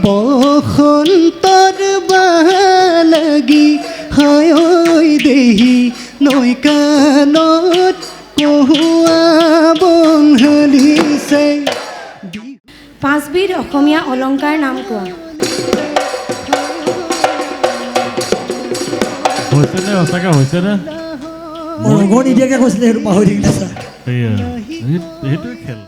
বসন্তৰ বালাগি হায় দেহি নৈ কাণত কহুৱা বনহালিছে। পাঁচবিধ অসমীয়া অলংকাৰ নাম কোৱা। হৈছেনে সঁচাকৈ হৈছেনে? ৰঙ নিদিয়াকৈ কৈছিলে সেইটো পাহৰি থাকিলে ছাৰ। সেইটোৱে খেল।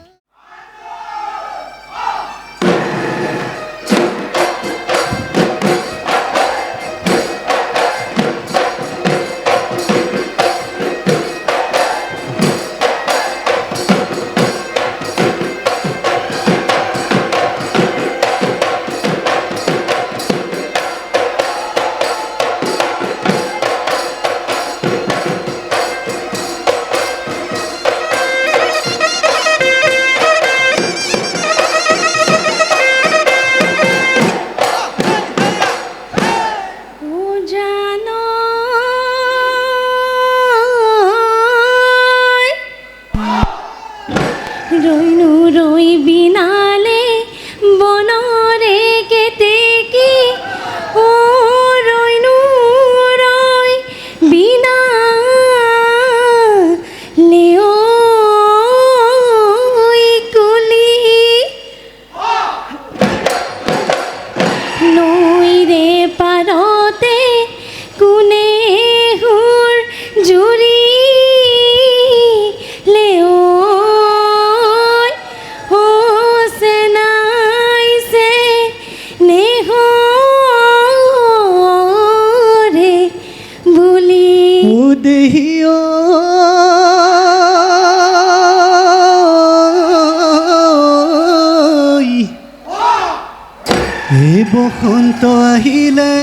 বসন্ত আহিলে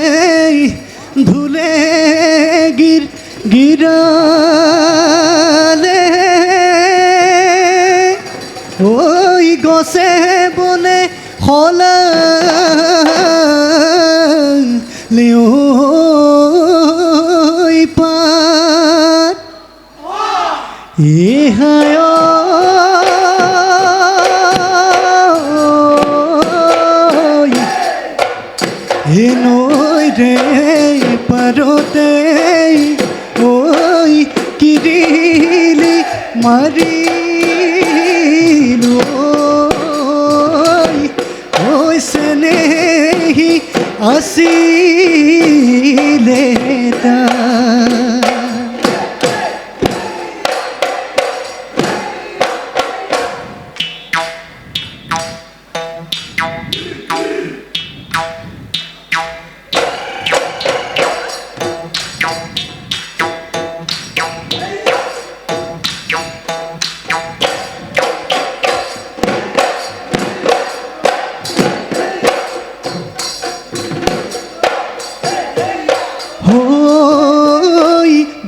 ধুলে গিৰালে ঐ গছে বনে সলালে ঐ পাত এহায় নৈ ৰে পাৰতে ঐ কিৰিলি মাৰিলো ঐ চেনেহী আছিলে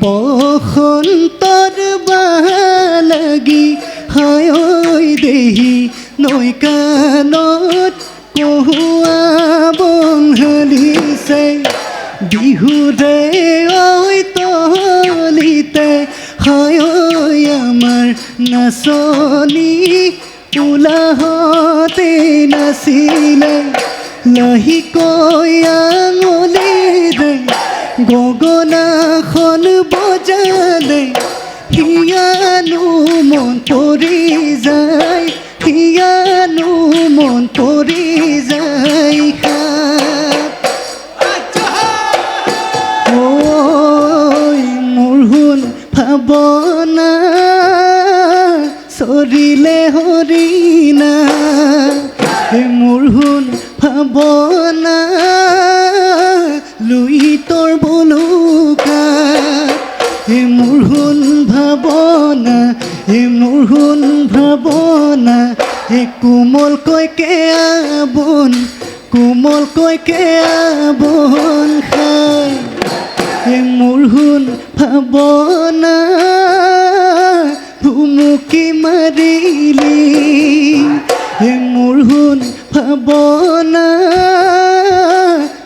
বসন্তৰ বালাগি হায় দেহি নৈ কাণত কহুৱা বনহালিছে। বিহুৰে ঐ তলিতে হায় আমাৰ নাচনী উলাহতে নাচিলে লাহিকৈ আঙুলিৰে গগনাখন বজালে হিয়ানো মন পৰি যায় হিয়ানো মন পৰি যায় ঐ মোৰ শুন ভাৱনা চৰিলে হৰিণা মোৰ শুন ভাৱনা লুইতৰ বলুকা মোৰ শুন ভাৱনা মোৰ শুন ভাৱনা কোমলকৈ আবন কোমলকৈ আবন খাই মোৰ শুন ভাৱনা ভুমুকি মাৰিলি মোৰ শুন ভাৱনা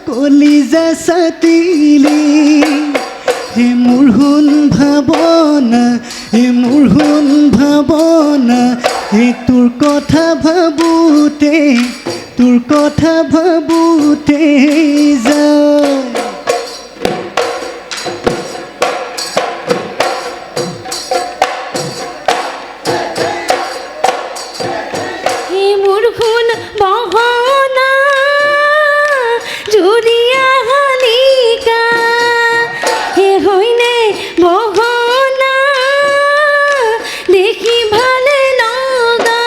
কলিজা ছাতিলি মোৰ শুন ভাৱনা মোৰ শুন ভাৱনা তোৰ কথা ভাবোঁতে তোৰ কথা ভাবোতে যায় হে মোৰ সোণ বহনা জুৰিয়া শালিকা হে হয়নে বহনা দেখি ভালে লগা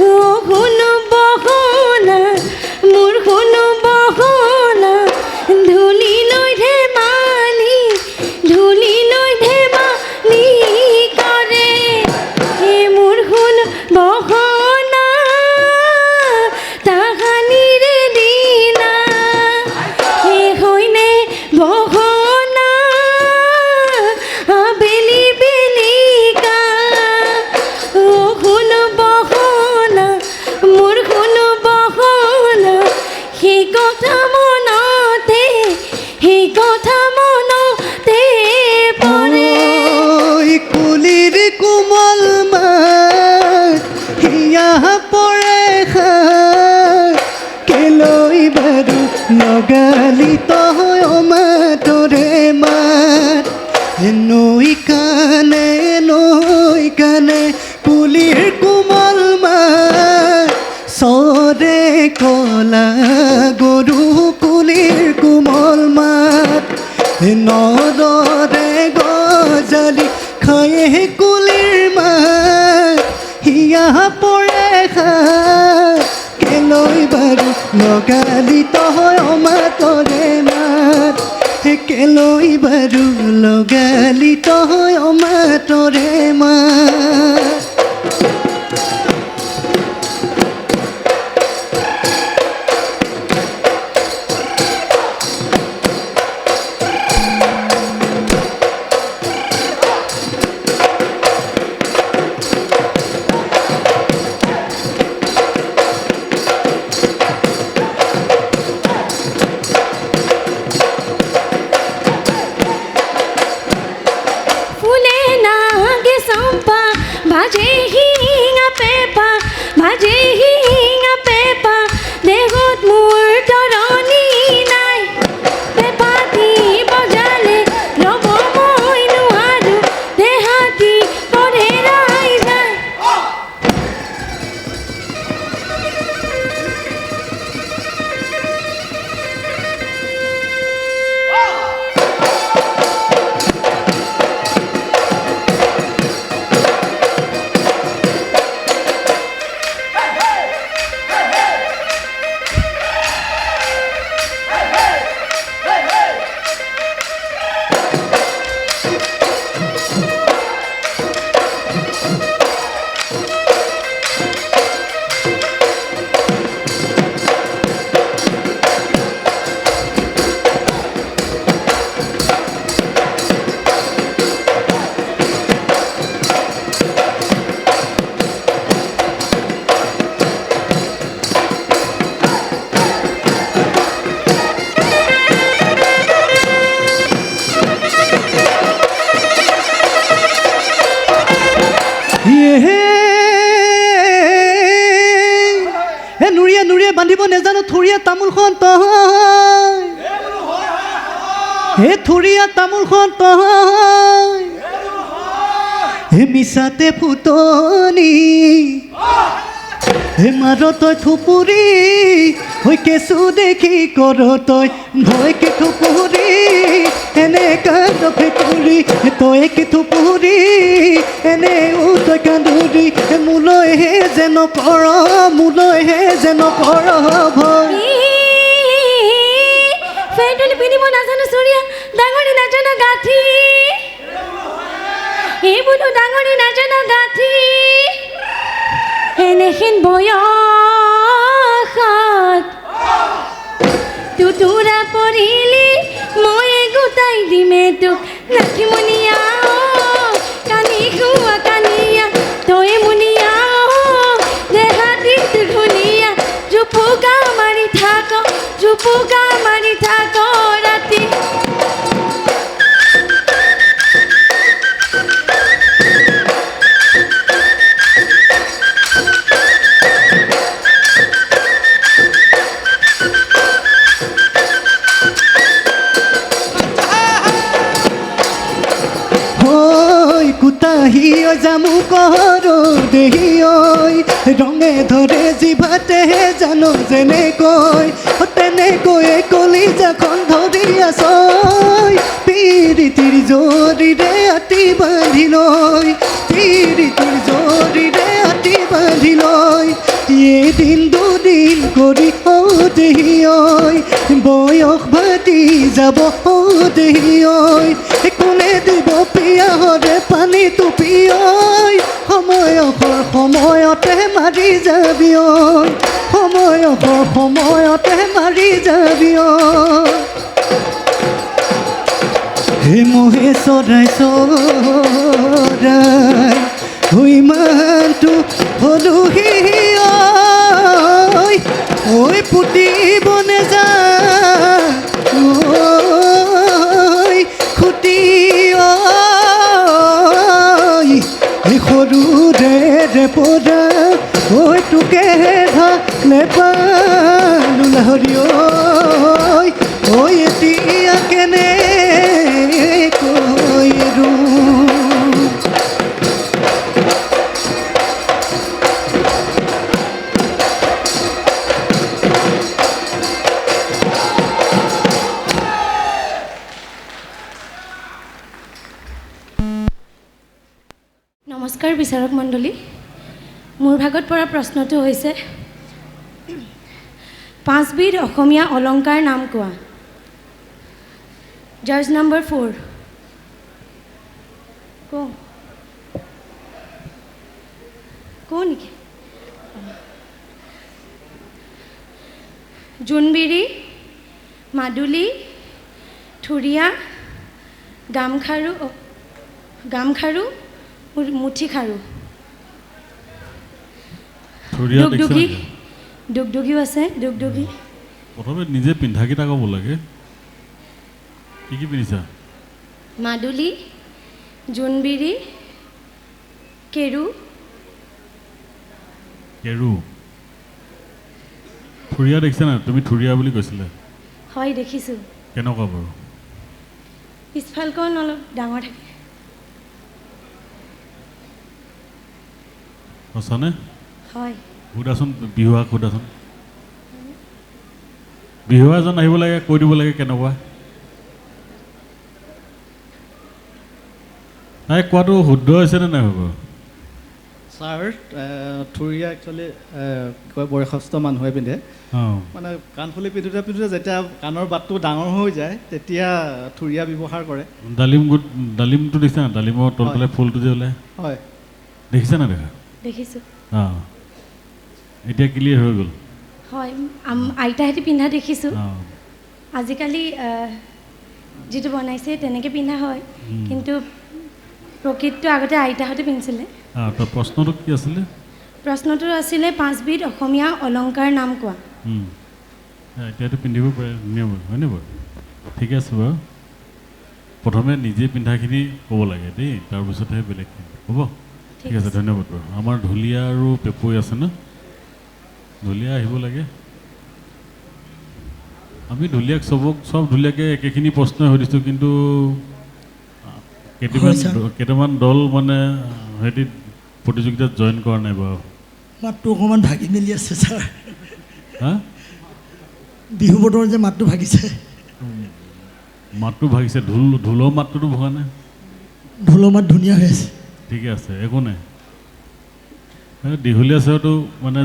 ও সোণ বহনা মোৰ সোণ বহনা ধূলি লৈ ধেমালি কৰে হে মোৰ সোণ বহনা তাহানিৰে দিনা হে হয়নে বহনা আবেলি বেলিকা ও সোণ বহনা মোৰ সোণ বহনা সেই কথা মনতে পৰে ঐ কুলিৰ কোমল মাত হিয়া পৰে খাত কেলৈ বাৰু লগালি তই অমাতৰে মাত নৈ কানে কুলিৰ কোমল মাত চৰে কলা গৰু কুলিৰ কোমল মাত নদৰে গজালি খায়ে কুলিৰ মাত হিয়া পৰে খাত কেলৈ বাৰু লগালি তই অমাতৰে মাত কেলৈ বাৰু লগালি তই অমাতৰে মাত ফুলে নাগে চম্পা বাজে হিঙা পেপা দেহত মোৰ তৰণি নাই পেপাটি বজালে ৰ'ব মই নোৱাৰো দেহাতি পঢ়েৰাই যায় নুৰিয়ে বান্ধিব নেজানো থুৰীয়া তামোলখন তই হে থুৰীয়া তামোলখন তই হে মিছাতে ফুটনি হে মাৰ তই থুপুৰি হৈ কেঁচু দেখি কৰ তই ভয়কে থুপুৰি এনে কান্দ ফেকুৰি তই কি থুপুৰি এনে তই কান্দুৰি মোলৈহে যেন কৰ ভয় ফেৰডলি পিন্ধিব নাজানো চুৰিয়া ডাঙৰি নাজানো গাঁঠি এই বোলো ডাঙৰি নাজানো গাঁঠি এনেহেন বয়সত তুতুৰা পৰিলি মই গোটাই দিমে তোক নাথিমণিয়া কানি খুৱা কানিয়া তই মুনিয়া দেহাতি ধুনীয়া জুপুকা মাৰি থাক ৰাতি কৰ দেহি ঐ ৰঙে ধৰে জিভাতে জানো যেনেকৈ তেনেকৈয়ে কলিজাখন ধৰি আছ পিৰিতিৰ জৰিৰে আতি বান্ধি লৈ পিৰিতিৰ জৰিৰে আতি বান্ধি লৈ এদিন দুদিন কৰি দেহি ঐ বয়স ভাতি যাব দেহি ঐ কোনে দিব পিয়াহৰে পানী টুপি ঐ সময়তে মাৰি যাবি ঐ সময়তে মাৰি যাবি ঐ হে মহে চৰাই চৰাই ইমানটো হলোহি ঐ পুতিবনে যা খুটি সৰুৰে পৰা ঐ তোকে ধালে পালো লাহৰি ঐ এতিয়া কেনে কৈ নমস্কাৰ বিচাৰক মণ্ডলী মোৰ ভাগত পৰা প্ৰশ্নটো হৈছে 5 বিধ অসমীয়া অলংকাৰ নাম কোৱা জাজ নম্বৰ 4 কো নেকি জোনবিৰি মাদুলি থুৰীয়া গামখাৰু মুঠি খাৰু দুগদুগীও আছে দুগদুগী প্ৰথমে নিজে পিন্ধাকেইটা ক'ব লাগে কি কি পিন্ধিছা মাদুলি জোনবিৰি কেৰু থুৰীয়া দেখিছা নাই তুমি থুৰীয়া বুলি কৈছিলা হয় দেখিছোঁ কেনেকুৱা বাৰু পিছফালখন অলপ ডাঙৰ থাকে সঁচানে হয় সুধাচোন বিহুৱাক সুধাচোন বিহুৱা এজন আহিব লাগে কৈ দিব লাগে কেনেকুৱা তাই কোৱাটো শুদ্ধ হৈছেনে নাই হ'ব ছাৰ থুৰীয়া একচুৱেলি কয় বয়সস্থ মানুহে পিন্ধে মানে কাণফুলি পিন্ধোতে যেতিয়া কাণৰ বাটটো ডাঙৰ হৈ যায় তেতিয়া থুৰীয়া ব্যৱহাৰ কৰে ডালিমটো দেখিছা না ডালিমৰ তলফালে ফুলটো যে ওলায় হয় দেখিছা না দেখা দেখিছোঁ অঁ এতিয়া ক্লিয়াৰ হৈ গ'ল হয় আইতাহঁতে পিন্ধা দেখিছোঁ আজিকালি যিটো বনাইছে তেনেকৈ পিন্ধা হয় কিন্তু প্ৰকৃতটো আগতে আইতাহঁতে পিন্ধিছিলে তো প্ৰশ্নটো কি আছিলে প্ৰশ্নটো আছিলে 5 বিধ অসমীয়া অলংকাৰ নাম কোৱা এতিয়াতো পিন্ধিব পাৰে ধুনীয়া বাৰু হয়নে বাৰু ঠিকে আছে বাৰু প্ৰথমে নিজে পিন্ধাখিনি ক'ব লাগে দেই তাৰপিছতহে বেলেগখিনি হ'ব ঠিক আছে ধন্যবাদ বাৰু আমাৰ ঢুলীয়া আৰু পেপৈ আছে ন ঢুলীয়া আহিব লাগে আমি ঢুলীয়াক চব ঢুলীয়াকে একেখিনি প্ৰশ্নই সুধিছোঁ কিন্তু কেইটামান দল মানে সিহঁতি প্ৰতিযোগিতাত জইন কৰা নাই বাৰু মাতটো অকণমান ভাগি মেলি আছে ছাৰ হা বিহু বতৰ যে মাতটো ভাগিছে মাতটো ভাগিছে ঢোলৰ মাতটোতো ভগা নাই ঢোলৰ মাত ধুনীয়া হৈ আছে ঠিকে আছে একো নাই দীঘলীয়া চেৱাটো মানে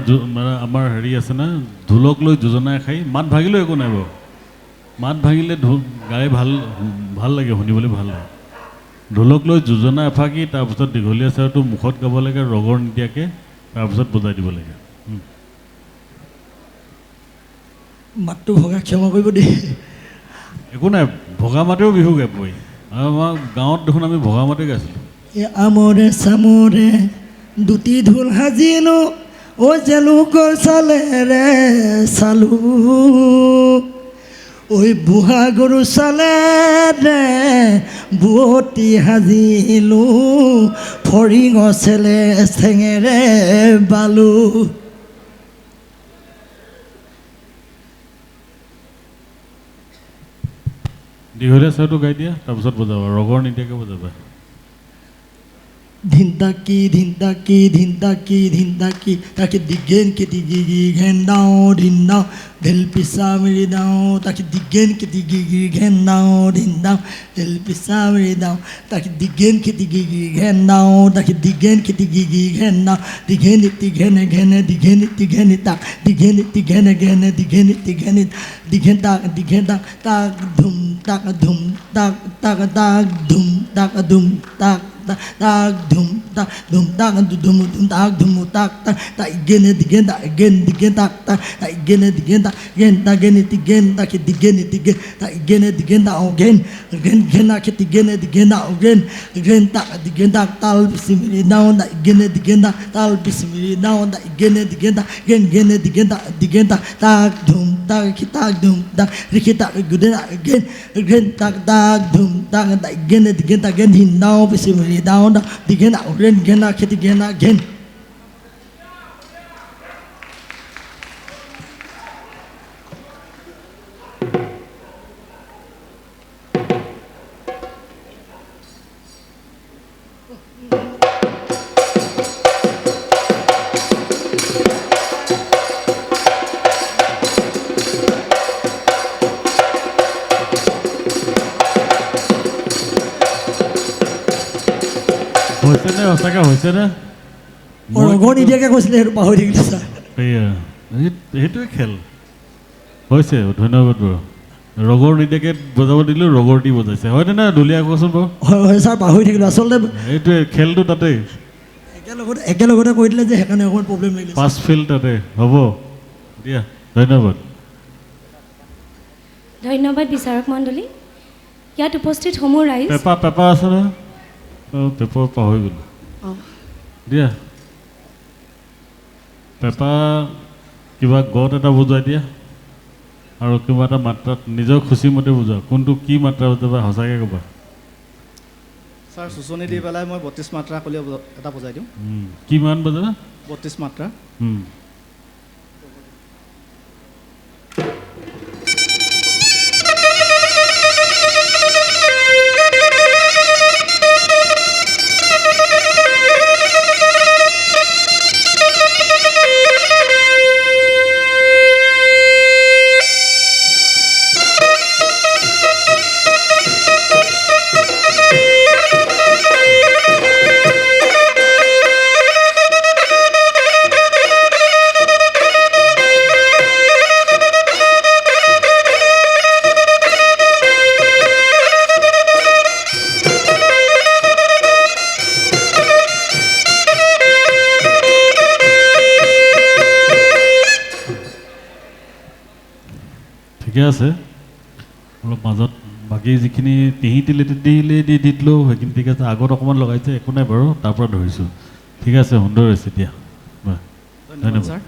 আমাৰ হেৰি আছে না ঢোলক লৈ যোজনাই খাই মাত ভাগিলেও একো নাই বাৰু মাত ভাগিলে গাই ভাল লাগে শুনিবলৈ ভাল লাগে ঢোলক লৈ যোজনা এফাকি তাৰপিছত দীঘলীয়া চেৱাটো মুখত গাব লাগে ৰগৰ নিদিয়াকৈ তাৰপিছত বজাই দিব লাগে মাতটো ভগা ক্ষমা কৰিব দেই একো নাই ভগা মাতেও বিহু গাই পৰি আমাৰ গাঁৱত দেখোন আমি ভগা মাতে গাইছিলোঁ আমৰে চামৰে দুটি ঢোল সাজিলো ঐ জেলুকৰ চালেৰে চালো ঐ বুঢ়া গৰু চালেৰে বুৱতী সাজিলো ফৰিঙ চেলে চেঙেৰে বালো দীঘলীয়া চেৱাটো গাই দিয়া তাৰপিছত বজাবা ৰগৰ নিদিয়াকৈ বজাবা ধিনতাকি ধিনতাকি ধিনতাকি ধিনতাকি তাকে দিগেন কেটি গিগি ঘেন দাও ধিন দাও দিল পিছা মেৰি দাও তাকে দিগেন কেটি গিগি ঘেন দাও ধিন দাও দিল পিছা মেৰি দাও তাকে দিগেন কেটি গিগি ঘেন দাও তাকে দিগেন কেটি গিগি ঘেন দাও দিঘেন ইতি ঘেনে ঘেনে দিঘেন ইতি ঘেনে তাক দিঘেন ইতি ঘেনে ঘেনে দিঘেন ইতি ঘেনে দিঘেন তাক তাক ধুম তাক ধুম তাক তাক তাক ধুম তাক ধুম তাক tak dum tak dum tak dum tak tak gene digen tak digen tak tak gene digen tak gene digen tak gene digen tak gen nak gene digen tak gen tak digen tak tal bismillah down tak gene digen tak tal bismillah down tak gene digen tak digen tak dum tak kita dum tak kita guden gen tak dum tak gene digen tak gen hin down bismillah down da digen out ren gen na kheti gen na gen হৈছেনে সঁচাকৈ হৈছেনে ৰগৰ নিদিয়াকৈ কৈছিলে সেইটো পাহৰি থাকিলে sir এয়া সেইটোৱে খেল হৈছে ধন্যবাদ বাৰু ৰগৰ নিদিয়াকৈ বজাব দিলোঁ ৰগৰ দি বজাইছে হয়নে নাই ঢুলীয়া কচোন বাৰু হয় হয় ছাৰ পাহৰি থাকিলোঁ আচলতে সেইটোৱে খেলটো তাতেই একেলগতে কৈ দিলে যে সেইকাৰণে অকণমান প্ৰব্লেম লাগিলে পাছ ফেইল তাতে হ'ব দিয়া ধন্যবাদ ধন্যবাদ বিচাৰক মণ্ডলী ইয়াত উপস্থিত সমূহ ৰাইজ পেপা আছে নহয় অঁ পেপাৰ পাহৰি গ'লোঁ দিয়া পেপা কিবা গত এটা বুজাই দিয়া আৰু কিবা এটা মাত্ৰাত নিজৰ খুচিমতে বুজোৱা কোনটো কি মাত্ৰা বুজাবা সঁচাকৈ ক'বা ছাৰ চুচনি দি পেলাই মই 32 মাত্ৰা ক'লে এটা বজাই দিওঁ কিমান বজাবা 32 মাত্ৰা ঠিকে আছে অলপ মাজত বাকী যিখিনি তিহি তিলে দি দিলোঁ সেইখিনি ঠিক আছে আগত অকণমান লগাইছে একো নাই বাৰু তাৰ পৰা ধৰিছোঁ ঠিক আছে সুন্দৰ হৈছে দিয়া ধন্যবাদ ছাৰ